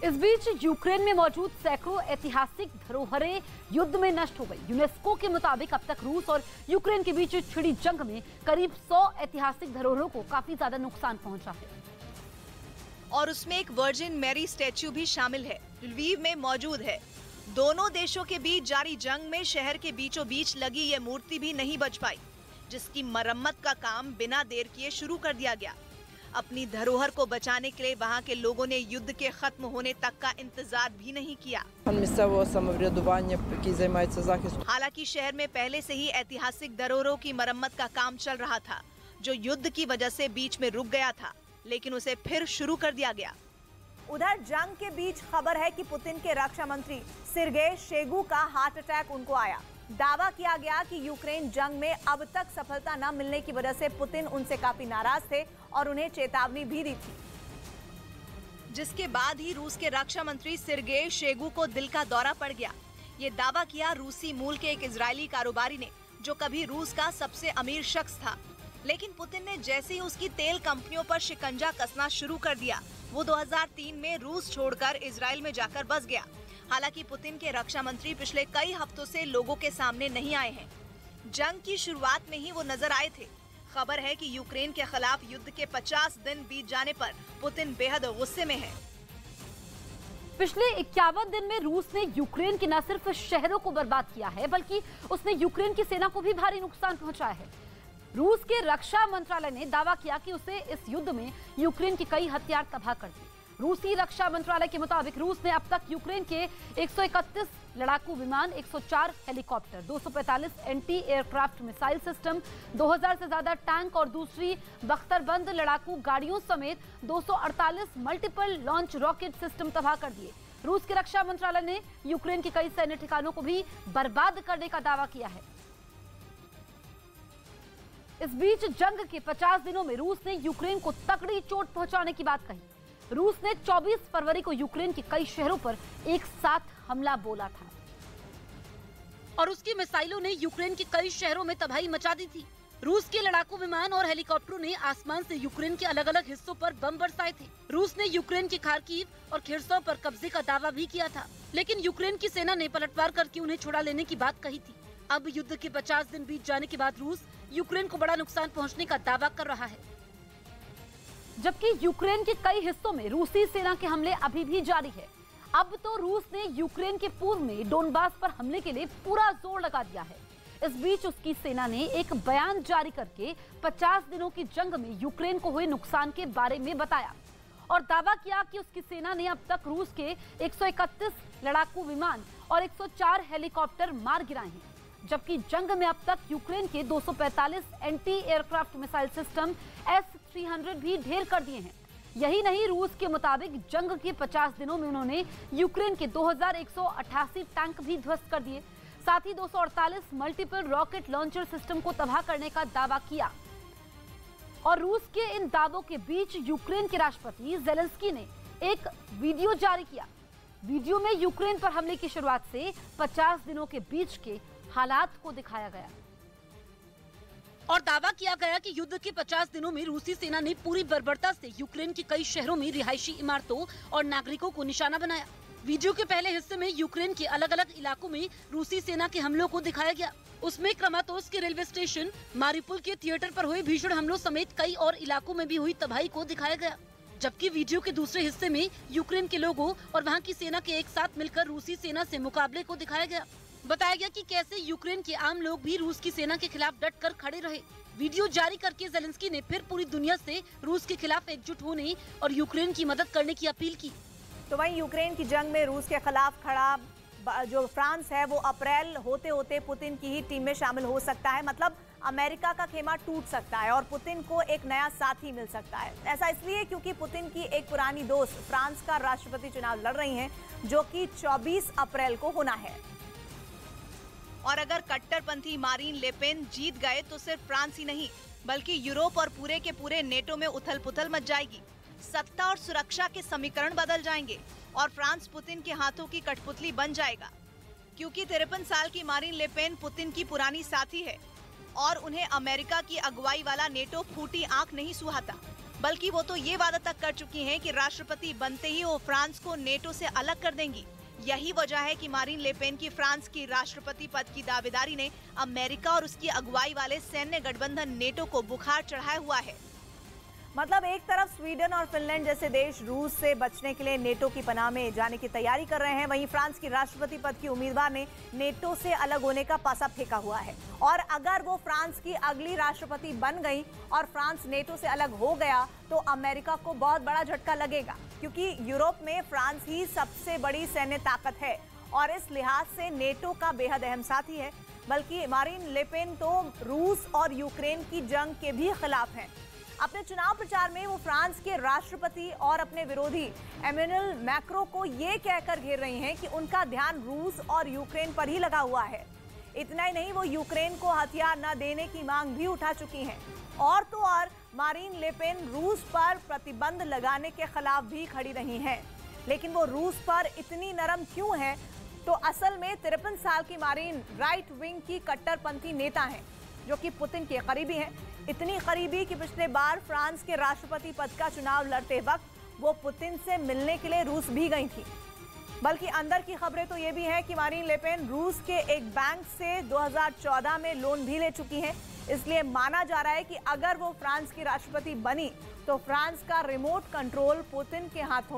इस बीच यूक्रेन में मौजूद सैकड़ों ऐतिहासिक धरोहरें युद्ध में नष्ट हो गई। यूनेस्को के मुताबिक अब तक रूस और यूक्रेन के बीच छिड़ी जंग में करीब 100 ऐतिहासिक धरोहरों को काफी ज्यादा नुकसान पहुंचा है। और उसमें एक वर्जिन मैरी स्टैच्यू भी शामिल है, लवीव में मौजूद है। दोनों देशों के बीच जारी जंग में शहर के बीचों बीच लगी ये मूर्ति भी नहीं बच पाई, जिसकी मरम्मत का काम बिना देर किए शुरू कर दिया गया। अपनी धरोहर को बचाने के लिए वहां के लोगों ने युद्ध के खत्म होने तक का इंतजार भी नहीं किया। हालांकि शहर में पहले से ही ऐतिहासिक धरोहरों की मरम्मत का काम चल रहा था, जो युद्ध की वजह से बीच में रुक गया था, लेकिन उसे फिर शुरू कर दिया गया। उधर जंग के बीच खबर है कि पुतिन के रक्षा मंत्री सिर्गेई शोइगु का हार्ट अटैक उनको आया। दावा किया गया कि यूक्रेन जंग में अब तक सफलता न मिलने की वजह से पुतिन उनसे काफी नाराज थे और उन्हें चेतावनी भी दी थी, जिसके बाद ही रूस के रक्षा मंत्री सिर्गेई शोइगु को दिल का दौरा पड़ गया। ये दावा किया रूसी मूल के एक इजरायली कारोबारी ने, जो कभी रूस का सबसे अमीर शख्स था। लेकिन पुतिन ने जैसे ही उसकी तेल कंपनियों पर शिकंजा कसना शुरू कर दिया, वो 2003 में रूस छोड़कर इजराइल में जाकर बस गया। हालांकि पुतिन के रक्षा मंत्री पिछले कई हफ्तों से लोगों के सामने नहीं आए हैं। जंग की शुरुआत में ही वो नजर आए थे। खबर है कि यूक्रेन के खिलाफ युद्ध के 50 दिन बीत जाने पर पुतिन बेहद गुस्से में है। पिछले 51 दिन में रूस ने यूक्रेन के न सिर्फ शहरों को बर्बाद किया है, बल्कि उसने यूक्रेन की सेना को भी भारी नुकसान पहुंचाया है। रूस के रक्षा मंत्रालय ने दावा किया कि उसे इस युद्ध में यूक्रेन के कई हथियार तबाह कर दिए। रूसी रक्षा मंत्रालय के मुताबिक रूस ने अब तक यूक्रेन के 131 लड़ाकू विमान, 104 helicopter, 245 anti aircraft missile system, 2000 से ज्यादा टैंक और दूसरी बख्तरबंद लड़ाकू गाड़ियों समेत 248 मल्टीपल लॉन्च रॉकेट सिस्टम तबाह कर दिए। रूस के रक्षा मंत्रालय ने यूक्रेन के कई सैन्य ठिकानों को भी बर्बाद करने का दावा किया है। इस बीच जंग के 50 दिनों में रूस ने यूक्रेन को तगड़ी चोट पहुंचाने की बात कही। रूस ने 24 फरवरी को यूक्रेन के कई शहरों पर एक साथ हमला बोला था और उसकी मिसाइलों ने यूक्रेन के कई शहरों में तबाही मचा दी थी। रूस के लड़ाकू विमान और हेलीकॉप्टरों ने आसमान से यूक्रेन के अलग अलग हिस्सों पर बम बरसाए थे। रूस ने यूक्रेन के खार्किव और खिर्सों पर कब्जे का दावा भी किया था, लेकिन यूक्रेन की सेना ने पलटवार करके उन्हें छुड़ा लेने की बात कही थी। अब युद्ध के 50 दिन बीत जाने के बाद रूस यूक्रेन को बड़ा नुकसान पहुंचने का दावा कर रहा है, जबकि यूक्रेन के कई हिस्सों में रूसी सेना के हमले अभी भी जारी है। अब तो रूस ने यूक्रेन के पूर्व में डोनबास पर हमले के लिए पूरा जोर लगा दिया है। इस बीच उसकी सेना ने एक बयान जारी करके 50 दिनों की जंग में यूक्रेन को हुए नुकसान के बारे में बताया और दावा किया कि उसकी सेना ने अब तक रूस के 131 लड़ाकू विमान और 104 हेलीकॉप्टर मार गिराए हैं, जबकि जंग में अब तक यूक्रेन के 245 anti aircraft missile system S-300 भी ढेर कर दिए हैं। यही नहीं, रूस के मुताबिक जंग के 50 दिनों में उन्होंने यूक्रेन के 2188 टैंक भी ध्वस्त कर दिए, साथ ही 248 मल्टीपल रॉकेट लॉन्चर सिस्टम को तबाह करने का दावा किया। और रूस के इन दावों के बीच यूक्रेन के राष्ट्रपति ज़ेलेंस्की ने एक वीडियो जारी किया। वीडियो में यूक्रेन पर हमले की शुरुआत से 50 दिनों के बीच के हालात को दिखाया गया और दावा किया गया कि युद्ध के 50 दिनों में रूसी सेना ने पूरी बर्बरता से यूक्रेन के कई शहरों में रिहायशी इमारतों और नागरिकों को निशाना बनाया। वीडियो के पहले हिस्से में यूक्रेन के अलग अलग इलाकों में रूसी सेना के हमलों को दिखाया गया। उसमें क्रामातोर्स्क के रेलवे स्टेशन, मारिपुल के थिएटर पर हुए भीषण हमलों समेत कई और इलाकों में भी हुई तबाही को दिखाया गया। जबकि वीडियो के दूसरे हिस्से में यूक्रेन के लोगों और वहाँ की सेना के एक साथ मिलकर रूसी सेना से मुकाबले को दिखाया गया। बताया गया कि कैसे यूक्रेन के आम लोग भी रूस की सेना के खिलाफ डटकर खड़े रहे। वीडियो जारी करके ज़ेलेंस्की ने फिर पूरी दुनिया से रूस के खिलाफ एकजुट होने और यूक्रेन की मदद करने की अपील की। तो वहीं यूक्रेन की जंग में रूस के खिलाफ खड़ा जो फ्रांस है, वो अप्रैल होते होते पुतिन की ही टीम में शामिल हो सकता है। मतलब अमेरिका का खेमा टूट सकता है और पुतिन को एक नया साथी मिल सकता है। ऐसा इसलिए क्योंकि पुतिन की एक पुरानी दोस्त फ्रांस का राष्ट्रपति चुनाव लड़ रही हैं, जो कि 24 अप्रैल को होना है। और अगर कट्टरपंथी मारीन ले पेन जीत गए तो सिर्फ फ्रांस ही नहीं, बल्कि यूरोप और पूरे के पूरे नेटो में उथल पुथल मच जाएगी। सत्ता और सुरक्षा के समीकरण बदल जाएंगे और फ्रांस पुतिन के हाथों की कठपुतली बन जाएगा, क्योंकि 53 साल की मारीन ले पेन पुतिन की पुरानी साथी है और उन्हें अमेरिका की अगुवाई वाला नेटो फूटी आंख नहीं सुहाता। बल्कि वो तो ये वादा तक कर चुकी हैं कि राष्ट्रपति बनते ही वो फ्रांस को नेटो से अलग कर देंगी। यही वजह है कि मारीन ले पेन की फ्रांस की राष्ट्रपति पद की दावेदारी ने अमेरिका और उसकी अगुवाई वाले सैन्य गठबंधन नेटो को बुखार चढ़ाया हुआ है। मतलब एक तरफ स्वीडन और फिनलैंड जैसे देश रूस से बचने के लिए नेटो की पनाह में जाने की तैयारी कर रहे हैं, वहीं फ्रांस की राष्ट्रपति पद की उम्मीदवार ने नेटो से अलग होने का पासा फेंका हुआ है। और अगर वो फ्रांस की अगली राष्ट्रपति बन गई और फ्रांस नेटो से अलग हो गया तो अमेरिका को बहुत बड़ा झटका लगेगा, क्योंकि यूरोप में फ्रांस ही सबसे बड़ी सैन्य ताकत है और इस लिहाज से नेटो का बेहद अहम साथी है। बल्कि मारीन ले पेन तो रूस और यूक्रेन की जंग के भी खिलाफ हैं। अपने चुनाव प्रचार में वो फ्रांस के राष्ट्रपति और अपने विरोधी एमेनुएल मैक्रों को ये कहकर घेर रही हैं कि उनका ध्यान रूस और यूक्रेन पर ही लगा हुआ है। इतना ही नहीं, वो यूक्रेन को हथियार न देने की मांग भी उठा चुकी हैं। और तो और मारीन ले पेन रूस पर प्रतिबंध लगाने के खिलाफ भी खड़ी रही हैं। लेकिन वो रूस पर इतनी नरम क्यों है? तो असल में 53 साल की मारीन राइट विंग की कट्टरपंथी नेता हैं, जो कि पुतिन के करीबी हैं। इतनी करीबी कि पिछले बार फ्रांस के राष्ट्रपति पद का चुनाव लड़ते वक्त वो पुतिन से मिलने के लिए रूस भी गई थी। बल्कि अंदर की खबरें तो ये भी हैं कि मारीन ले पेन रूस के एक बैंक से 2014 में लोन भी ले चुकी हैं। इसलिए माना जा रहा है कि अगर वो फ्रांस की राष्ट्रपति बनी तो फ्रांस का रिमोट कंट्रोल पुतिन के हाथों में